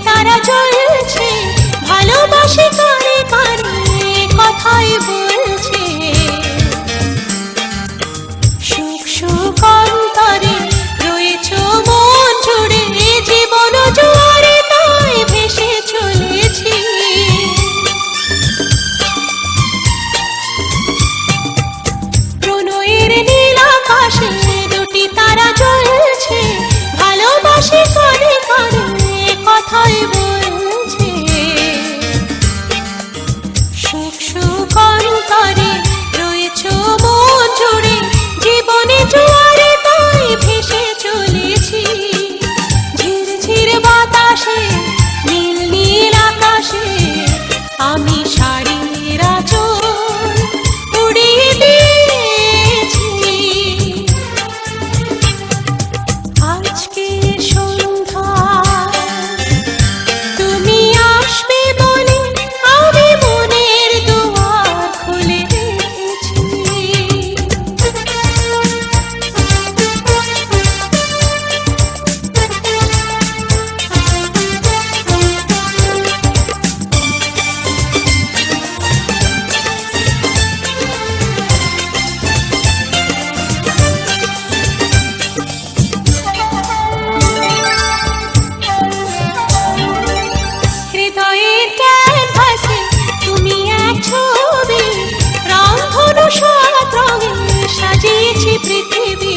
তারা জ্বলছে, ভালোবাসে কারে কারে কথাই বলছে। সুখ সুখ অন্তরে রয়েছ মন জুড়ে, জীবন জোয়ারে তাই ভেসে চলেছি। প্রণয়ের নীল আকাশে দুটি তারা জ্বলছে, ভালোবাসে কারে কারে কথাই বলছে। সুখ সুখ অন্তরে রয়েছ মন জুড়ে, জীবনে জোয়ারে তাই ভেসে চলেছি। ঝিরঝির বাতাসে নীল নীল আকাশে আমি শাড়ির আঁচল উড়িয়ে দিয়েছি। আজকে সন্ধ্যায় তুমি আসবে বলে আমি মনের দুয়ার খুলে রেখেছি। হৃদয়ের ক্যানভাসে তুমি এক ছবি, রংধনু সাত রঙে সাজিয়েছি পৃথিবী।